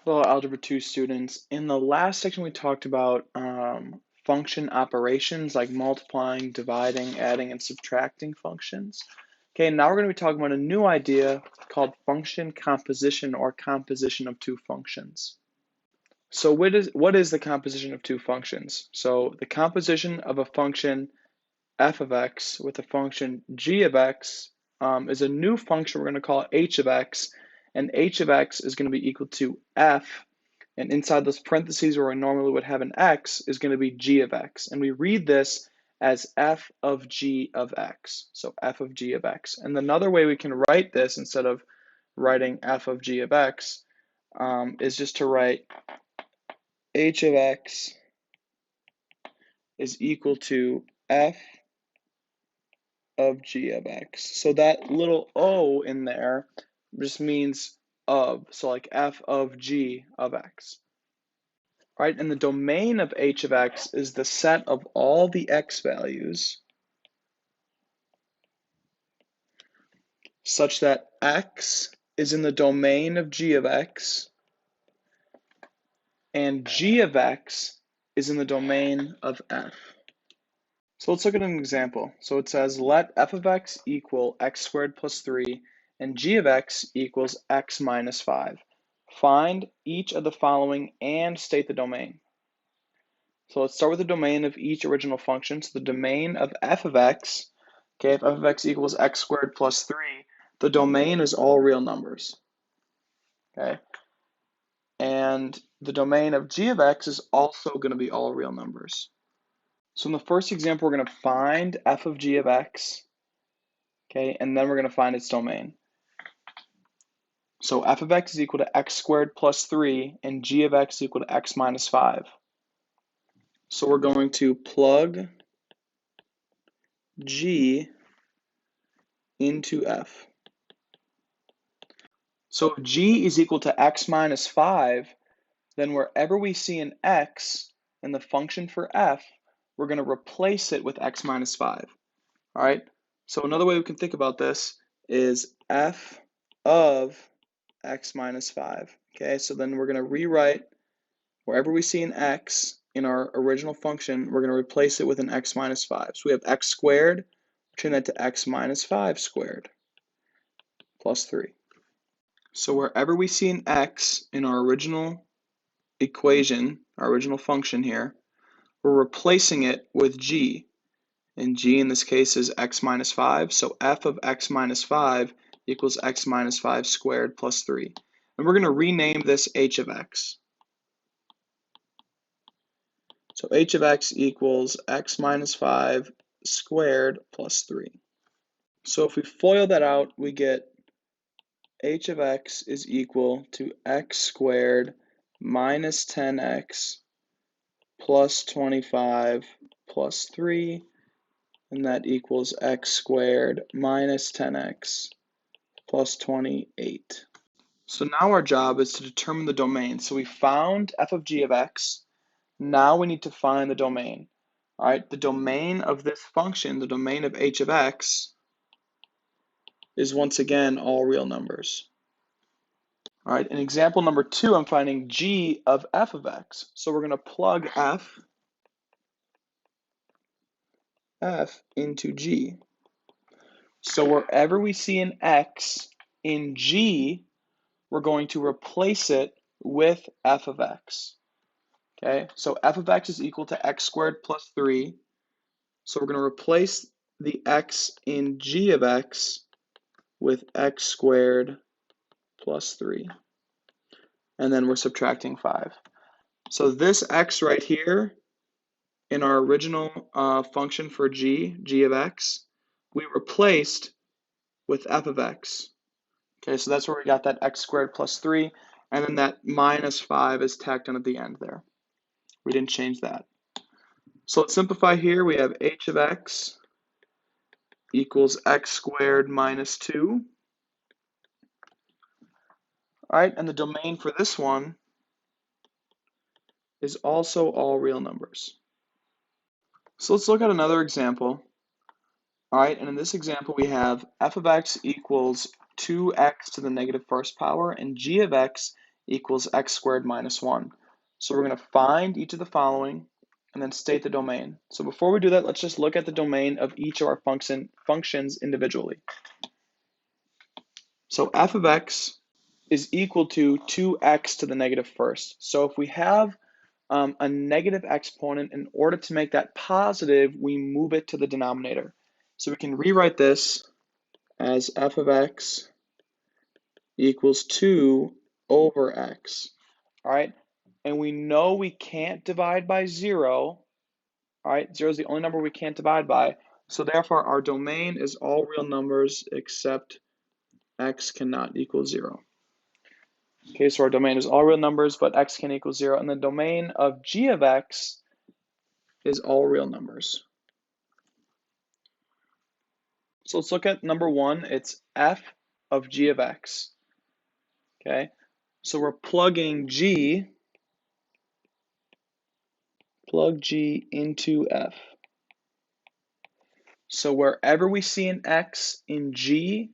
Hello, Algebra 2 students. In the last section, we talked about function operations like multiplying, dividing, adding, and subtracting functions. Okay, now we're going to be talking about a new idea called function composition or composition of two functions. So what is the composition of two functions? So the composition of a function f of x with a function g of x is a new function we're going to call h of x, and h of x is going to be equal to f, and inside those parentheses where we normally would have an x is going to be g of x, and we read this as f of g of x, so f of g of x. And another way we can write this instead of writing f of g of x is just to write h of x is equal to f of g of x. So that little o in there just means of, so like f of g of x. Right, and the domain of h of x is the set of all the x values such that x is in the domain of g of x and g of x is in the domain of f. So let's look at an example. So it says let f of x equal x squared plus 3 and g of x equals x minus 5. Find each of the following and state the domain. So let's start with the domain of each original function. So the domain of f of x, okay, if f of x equals x squared plus 3, the domain is all real numbers, okay? And the domain of g of x is also going to be all real numbers. So in the first example, we're going to find f of g of x, okay, and then we're going to find its domain. So f of x is equal to x squared plus 3, and g of x is equal to x minus 5. So we're going to plug g into f. So if g is equal to x minus 5, then wherever we see an x in the function for f, we're going to replace it with x minus 5. All right, so another way we can think about this is f of x minus 5. Okay, so then we're going to rewrite wherever we see an x in our original function, we're going to replace it with an x minus 5. So we have x squared, turn that to x minus 5 squared plus 3. So wherever we see an x in our original equation, our original function here, we're replacing it with g. And g in this case is x minus 5. So f of x minus 5 equals x minus 5 squared plus 3. And we're going to rename this h of x. So h of x equals x minus 5 squared plus 3. So if we FOIL that out, we get h of x is equal to x squared minus 10x plus 25 plus 3, and that equals x squared minus 10x plus 28. So now our job is to determine the domain. So we found f of g of x. Now we need to find the domain. All right, the domain of this function, the domain of h of x, is once again all real numbers. All right, in example number 2, I'm finding g of f of x. So we're going to plug f into g. So wherever we see an x in g, we're going to replace it with f of x. Okay, so f of x is equal to x squared plus 3. So we're going to replace the x in g of x with x squared plus 3. And then we're subtracting 5. So this x right here in our original function for g of x, we replaced with f of x. Okay, so that's where we got that x squared plus 3, and then that minus 5 is tacked on at the end there. We didn't change that. So let's simplify here. We have h of x equals x squared minus 2. All right, and the domain for this one is also all real numbers. So let's look at another example. All right, and in this example we have f of x equals 2x to the negative first power, and g of x equals x squared minus 1. So we're going to find each of the following and then state the domain. So before we do that, let's just look at the domain of each of our functions individually. So f of x is equal to 2x to the negative first. So if we have a negative exponent, in order to make that positive, we move it to the denominator. So we can rewrite this as f of x equals 2 over x. All right, and we know we can't divide by 0. All right, 0 is the only number we can't divide by. So therefore, our domain is all real numbers except x cannot equal 0. Okay, so our domain is all real numbers, but x can equal 0. And the domain of g of x is all real numbers. So let's look at number 1. It's f of g of x. Okay, so we're plugging plug g into f. So wherever we see an x in g,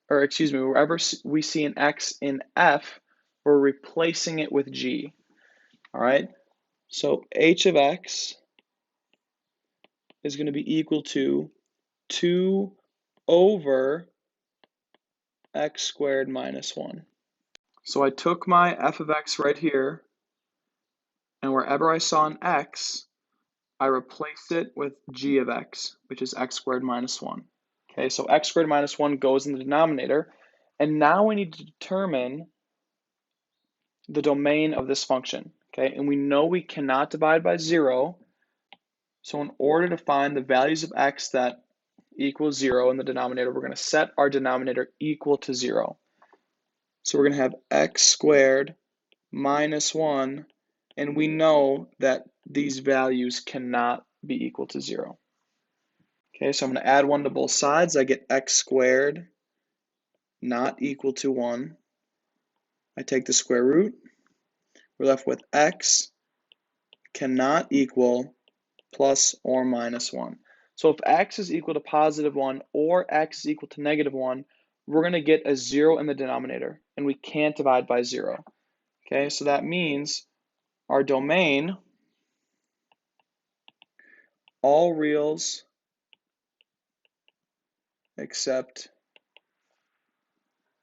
or excuse me, wherever we see an x in f, we're replacing it with g. All right, so h of x is going to be equal to 2 over x squared minus 1. So I took my f of x right here, and wherever I saw an x, I replaced it with g of x, which is x squared minus 1. Okay, so x squared minus 1 goes in the denominator, and now we need to determine the domain of this function. Okay, and we know we cannot divide by 0, so in order to find the values of x that equal 0 in the denominator, we're going to set our denominator equal to 0. So we're going to have x squared minus 1, and we know that these values cannot be equal to 0. Okay, so I'm going to add 1 to both sides. I get x squared not equal to 1. I take the square root. We're left with x cannot equal plus or minus 1. So if x is equal to positive 1 or x is equal to negative 1, we're going to get a 0 in the denominator, and we can't divide by 0. Okay, so that means our domain, all reals except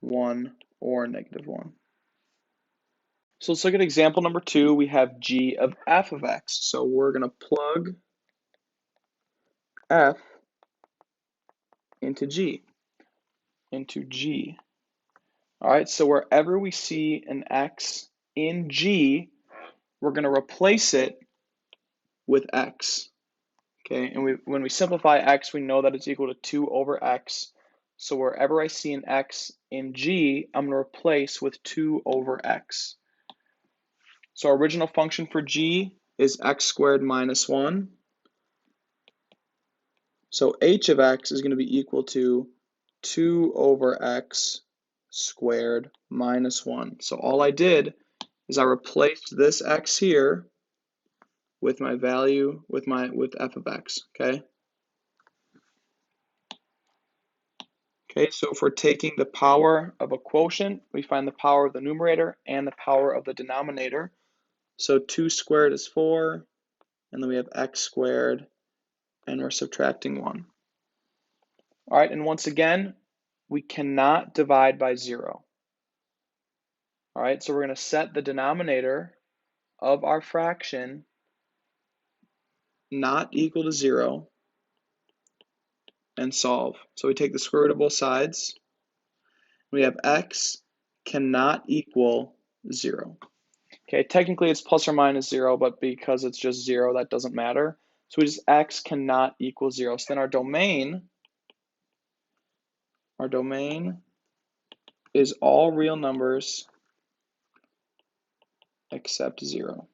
1 or negative 1. So let's look at example number 2. We have g of f of x. So we're going to plug f into g. All right, so wherever we see an x in g, we're going to replace it with x. Okay, and when we simplify x, we know that it's equal to 2 over x. So wherever I see an x in g, I'm going to replace with 2 over x. So our original function for g is x squared minus 1. So h of x is going to be equal to 2 over x squared minus 1. So all I did is I replaced this x here with my value, with f of x, okay? Okay, so if we're taking the power of a quotient, we find the power of the numerator and the power of the denominator. So 2 squared is 4, and then we have x squared, and we're subtracting 1. All right, and once again, we cannot divide by 0. All right, so we're going to set the denominator of our fraction not equal to 0 and solve. So we take the square root of both sides. We have x cannot equal 0. Okay, technically it's plus or minus 0, but because it's just 0, that doesn't matter. So we just x cannot equal 0. So then our domain is all real numbers except 0.